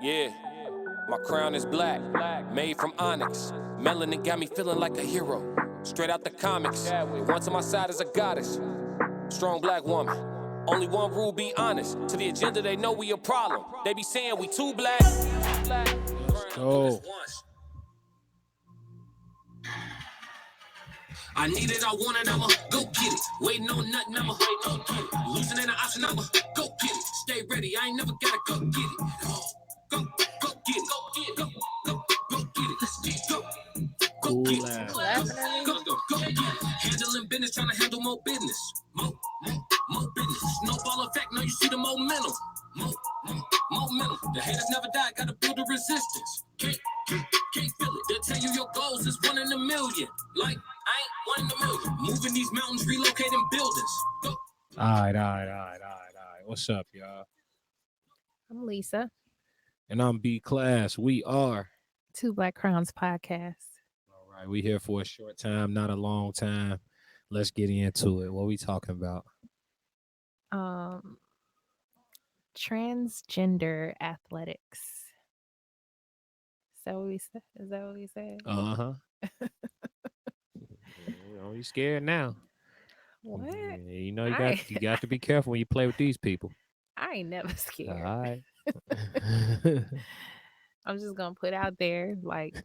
Yeah, my crown is black, made from onyx. Melanin got me feeling like a hero, straight out the comics. The one to my side is a goddess, strong black woman. Only one rule, be honest. To the agenda, they know we a problem. They be saying we too black. Let's go. I need it, I want it, I'ma go get it. Waiting on nothing, I'ma go get it. Losing ain't an option, I'ma go get it. Stay ready, I ain't never gotta go get it. Go get it, go get it. Let's get it, go get it. Laughing at me? Go get it. Handling business, trying to handle more business. More business. Snowball effect, now you see the momentum. Momentum. The haters never die, gotta build a resistance. Can't feel it. They'll tell you your goals is 1 in a million. Like, I ain't 1 in a million. Moving these mountains, relocating buildings. Go. All right. What's up, y'all? I'm Leesa. And I'm B Class. We are. Two Black Crowns podcast. All right, we here for a short time, not a long time. Let's get into it. What we talking about? Transgender athletics. Is that what we said? Is that what we said? Uh-huh. You scared now. What? You know you got to be careful when you play with these people. I ain't never All scared. right. I'm just gonna put out there, like,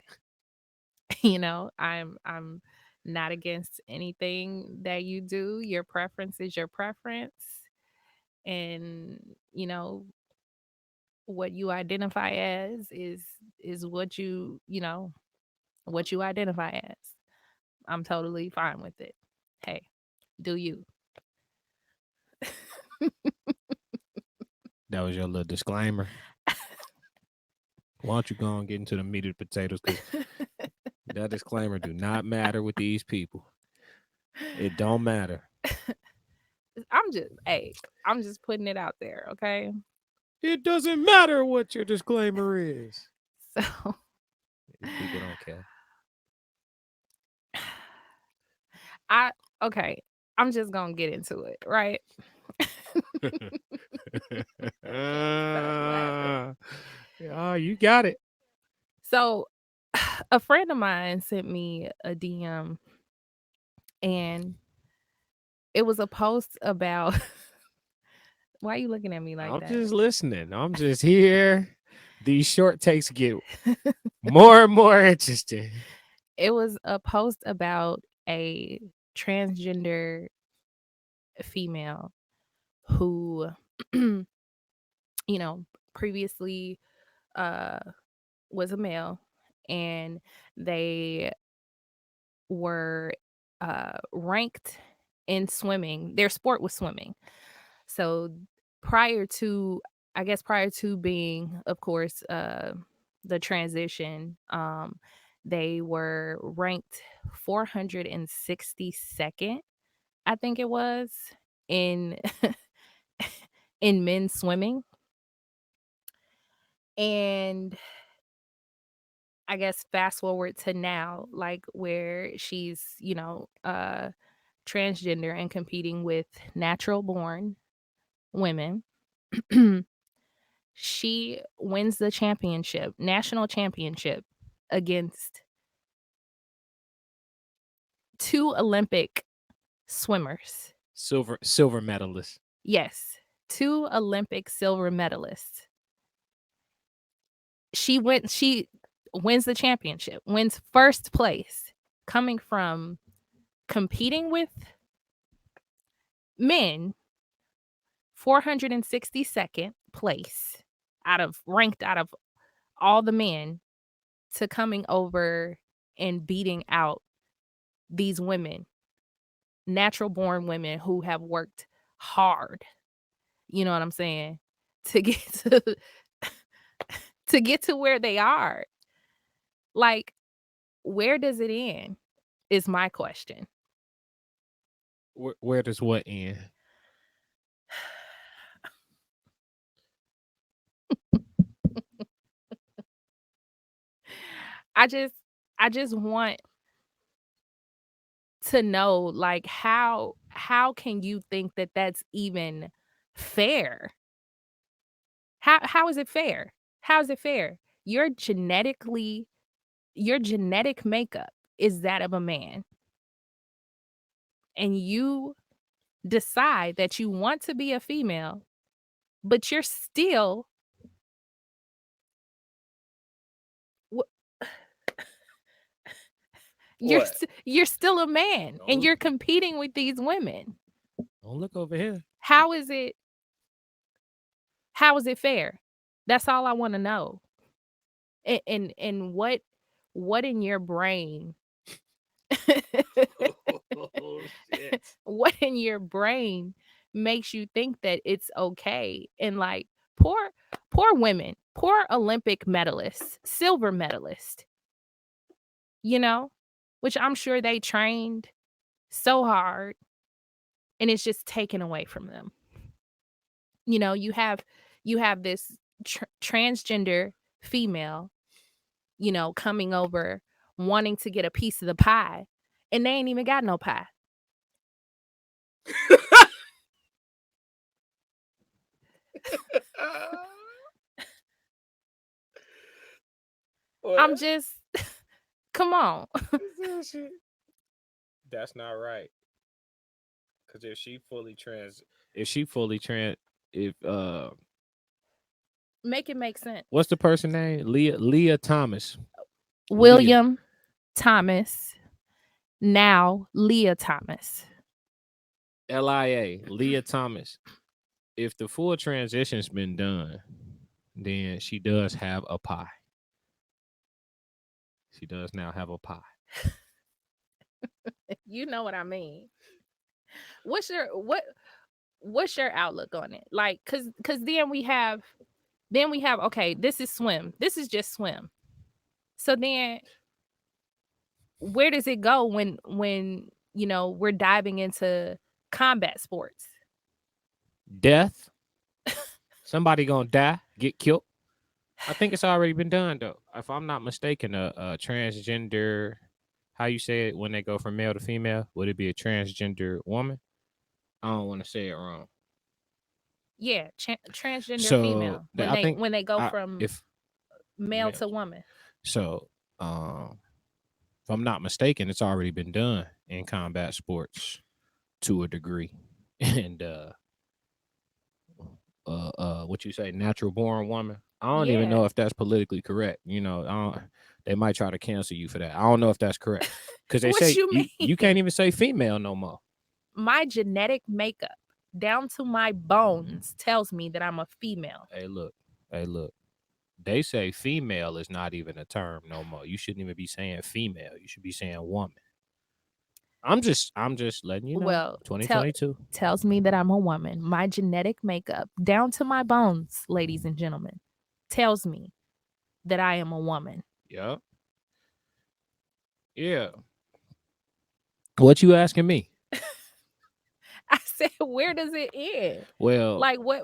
I'm not against anything that you do. Your preference is your preference. And, what you identify as is what what you identify as. I'm totally fine with it. Hey, do you? That was your little disclaimer. Why don't you go and get into the meat of the potatoes? Because that disclaimer do not matter with these people. It don't matter. I'm just putting it out there, okay? It doesn't matter what your disclaimer is. So People don't care. I'm just gonna get into it, right? Oh, you got it. So a friend of mine sent me a DM, and it was a post about why are you looking at me like I'm that? just listening. I'm just here. These short takes get more and more interesting. It was a post about a transgender female who previously was a male, and they were ranked in swimming. Their sport was swimming. So prior to being, of course, the transition, they were ranked 462nd, I think it was, in in men's swimming. And I guess fast forward to now, like, where she's, transgender and competing with natural born women. She wins the national championship, against 2 Olympic swimmers. Silver medalist. Yes, 2 Olympic silver medalists. She wins the championship, wins first place, coming from competing with men, 462nd place ranked out of all the men, to coming over and beating out these women, natural born women who have worked hard. You know what I'm saying? To get to get to where they are. Like, where does it end? Is my question. Where does what end? I just want to know, like, how can you think that that's even fair? How is it fair? How's it fair? Your genetic makeup is that of a man, and you decide that you want to be a female, but wh- What? you're still a man, Don't and look, you're competing with these women. don't look over here. How is it how is it fair? That's all I want to know. And what in your brain Oh shit. what in your brain makes you think that it's okay? And like, poor women, poor Olympic medalists, silver medalists, you know, which I'm sure they trained so hard, and it's just taken away from them. You have this transgender female, coming over wanting to get a piece of the pie, and they ain't even got no pie. What? I'm just come on. That's not right. Cause if she fully trans, if Make it make sense. what's the person name? Leah Thomas. Leah William Thomas, now Leah Thomas. LIA Leah Thomas. If the full transition's been done, then she does have a pie. She does now have a pie. You know what I mean. What's your outlook on it? Like, cause then we have okay, this is swim. This is just swim. So then where does it go when we're diving into combat sports? Death. Somebody gonna die, get killed. I think it's already been done though. If I'm not mistaken, a transgender, how you say it when they go from male to female, would it be a transgender woman? I don't want to say it wrong. Yeah, transgender So female when I they think when they go I, from if male male, to woman. so if I'm not mistaken, it's already been done in combat sports to a degree, and what you say, natural born woman. I don't even Yeah. know if that's politically correct. I don't, they might try to cancel you for that. I don't know if that's correct because they What say you you mean? can't even say female no more. My genetic makeup down to my bones tells me that I'm a female. Hey, look. They say female is not even a term no more. You shouldn't even be saying female. You should be saying woman. I'm just letting you know. Well, 2022. tells me that I'm a woman. My genetic makeup down to my bones, ladies and gentlemen, tells me that I am a woman. Yeah. Yeah. What you asking me? I said, where does it end? Well, Like, what?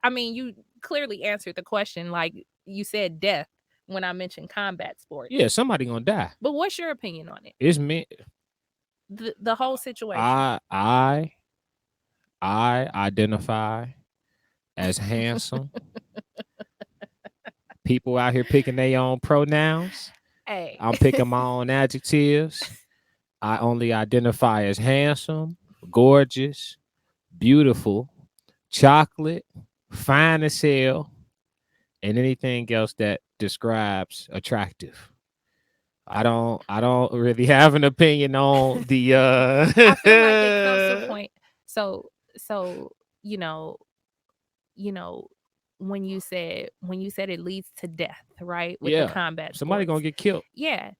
I mean, you clearly answered the question. Like, you said death when I mentioned combat sports. yeah, somebody gonna die. But what's your opinion on it? It's me. The whole situation. I identify as handsome. People out here picking their own pronouns. Hey. I'm picking my own adjectives. I only identify as handsome, gorgeous, beautiful, chocolate, fine as hell, and anything else that describes attractive. I don't really have an opinion on the I feel like it comes to a point. So you know, you know, when you said it leads to death, right? With the yeah, combat somebody gonna sports. get killed. Yeah.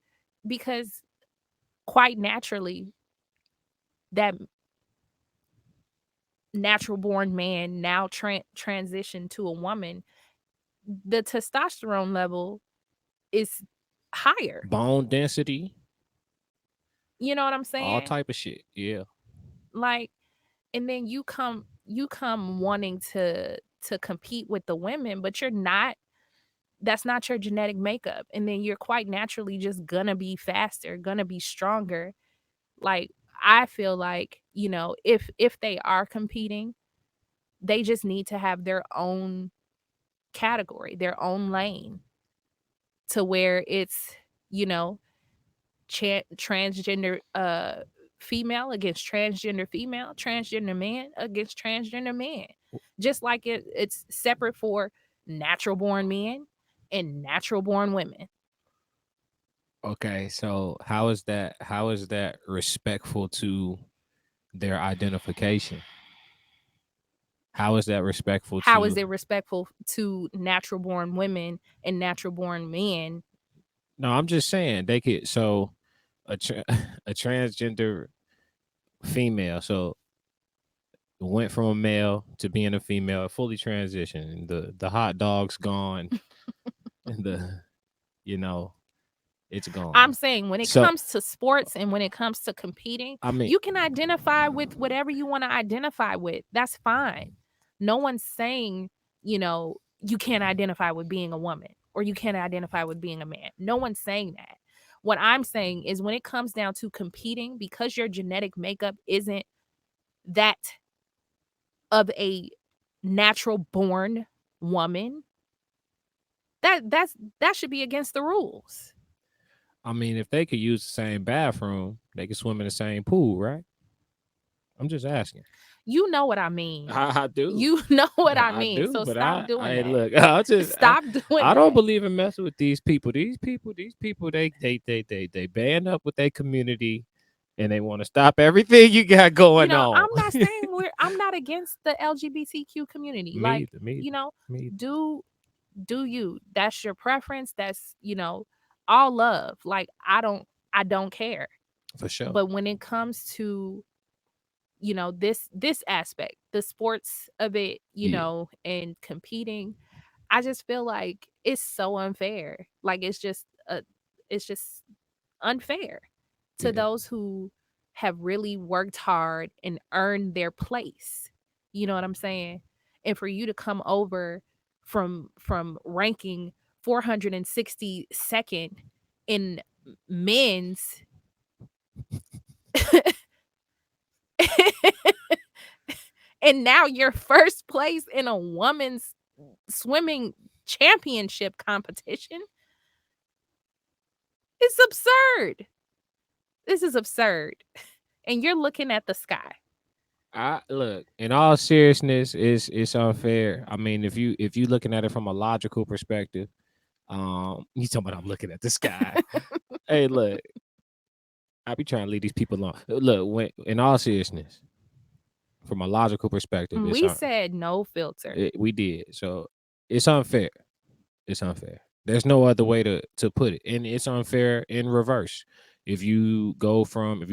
Because quite naturally, that natural born man now transition to a woman, the testosterone level is higher. Bone density, You know what I'm all saying? type of shit. Yeah. Like, and then you come wanting to compete with the women, but you're not. That's not your genetic makeup, and then you're quite naturally just gonna be faster, gonna be stronger. Like, I feel like, if they are competing, they just need to have their own category, their own lane, to where it's, you know, transgender female against transgender female, transgender man against transgender man. Just like it's separate for natural born men and natural born women. Okay, so how is that respectful to their identification? How is that respectful How is to? it respectful to natural born women and natural born men? No, I'm just saying they could. So a transgender female, so went from a male to being a female, fully transitioned. The hot dog's gone, and the you know it's I'm gone. saying when it So comes to sports and when it comes to competing, I mean, you can identify with whatever you want to identify with. That's fine. No one's saying, you know, you can't identify with being a woman or you can't identify with being a man. No one's saying that. What I'm saying is when it comes down to competing, because your genetic makeup isn't that of a natural born woman, that should be against the rules. I mean, if they could use the same bathroom, they could swim in the same pool, right? I'm just asking. You know what I mean. I do. You know what I I mean. do, So but stop doing I that. look. I just, Stop doing I don't that. believe in messing with these people. They band up with their community, and they want to stop everything you got You going know, on. I'm not saying I'm not against the LGBTQ community. Me Like, either. Me you either. know, Me either. do do you. That's your preference. That's, you know, all love. Like, I don't care. For sure. But when it comes to, you know, this aspect, the sports of it, you Yeah. know, and competing, I just feel like it's so unfair. Like it's just unfair to Yeah. those who have really worked hard and earned their place. You know what I'm saying? And for you to come over from ranking 462nd in men's and now you're first place in a woman's swimming championship competition. It's absurd. This is absurd. And you're looking at the sky. I look. In all seriousness, it's unfair. I mean, if you looking at it from a logical perspective, you talking about I'm looking at the sky. Hey, look. I be trying to leave these people alone. Look, when in all seriousness, from a logical perspective, We said no filter. we did. So it's unfair. It's unfair. There's no other way to put it. And it's unfair in reverse. If you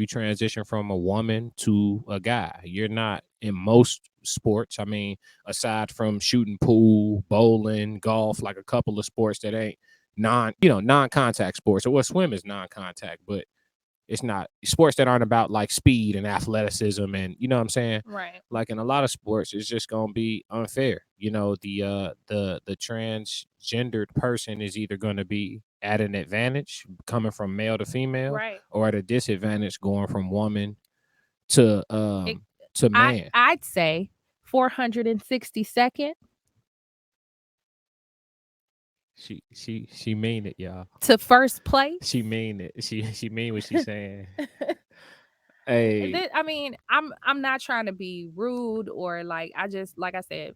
transition from a woman to a guy, you're not in most sports. I mean, aside from shooting pool, bowling, golf, like a couple of sports that ain't non-contact sports. So what swim is non-contact, but it's not sports that aren't about like speed and athleticism and you know what I'm saying? Right. Like in a lot of sports, it's just gonna be unfair. The transgendered person is either gonna be at an advantage coming from male to female Right. or at a disadvantage going from woman to It, to man. I'd say 462nd She mean it, y'all. to first place. She mean it. She mean what she's saying. Hey, I mean, I'm not trying to be rude or like I just like I said,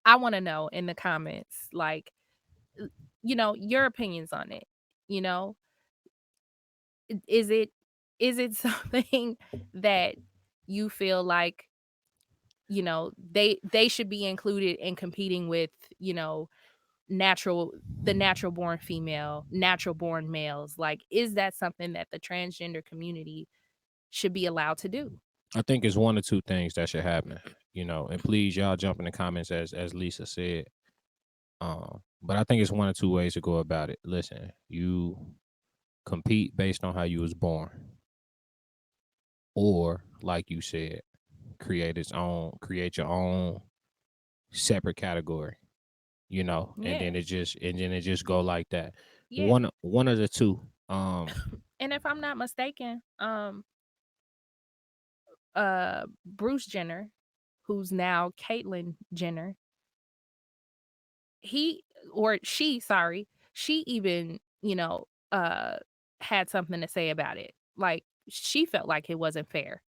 I want to know in the comments like you know, your opinions on it. You know, is it something that you feel like, you know, they should be included in competing with, you know, the natural born female, natural born males? Like, is that something that the transgender community should be allowed to do? I think it's one or two things that should happen, and please y'all jump in the comments as Leesa said. But I think it's one or two ways to go about it. Listen, you compete based on how you was born, or like you said, create your own separate category, Yeah. and then it just go like that. Yeah. One of the two. And if I'm not mistaken, Bruce Jenner, who's now Caitlyn Jenner, he or she, sorry, she even, had something to say about it. Like, she felt like it wasn't fair,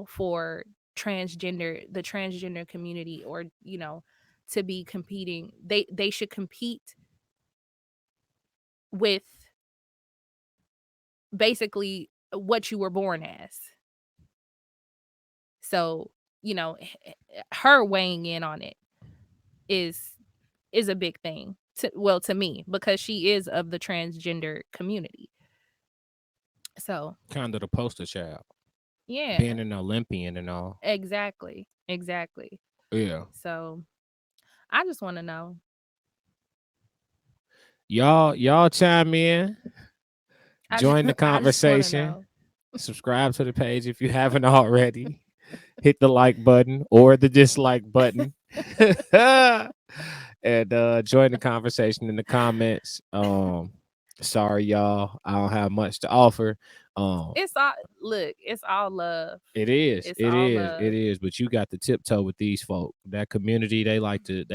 for the transgender community, or, to be competing. They should compete with basically what you were born as. So, her weighing in on it is a big thing to me, because she is of the transgender community. So, Kind of the poster child, yeah, being an Olympian and all. exactly. Yeah. So, I just want to know. Y'all chime in, join the I just want to conversation, know. subscribe to the page if you haven't already. Hit the like button or the dislike button. And join the conversation in the comments. Sorry, y'all, I don't have much to offer. It's all look, it's all love. It is, It's it all is, love. it is. But you got to tiptoe with these folk. That community, they like to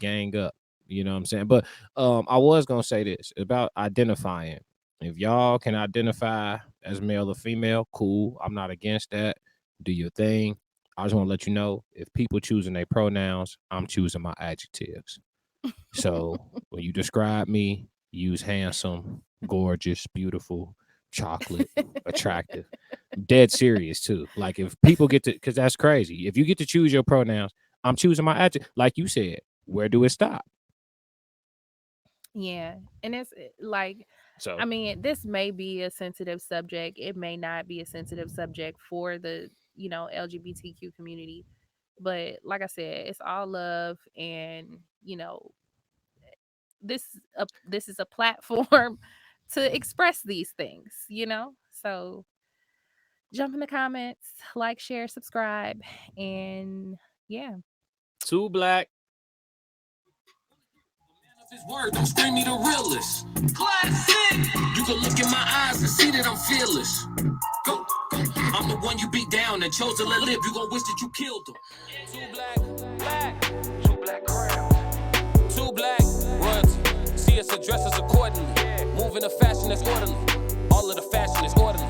gang up. You know what I'm saying? But I was gonna say this about identifying. If y'all can identify as male or female, cool. I'm not against that. Do your thing. I just want to let you know, if people choosing their pronouns, I'm choosing my adjectives. So when you describe me, use handsome, gorgeous, beautiful, chocolate, attractive. Dead serious too. Like, if people get to, because that's crazy. If you get to choose your pronouns, I'm choosing my adjective. Like you said, where do it stop? Yeah. And it's like, So I mean, this may be a sensitive subject. It may not be a sensitive subject for the, LGBTQ community. But like I said, it's all love, and, this is a platform to express these things, So jump in the comments, like, share, subscribe, and yeah. too black. His word, don't scream me the realest. Classic. You can look in my eyes and see that I'm fearless. Go, go. I'm the one you beat down and chose to let live. You gon' wish that you killed him. Too black, too black crowns. Too black, royalty. See us address us accordingly. Moving a fashion that's orderly. All of the fashion is orderly.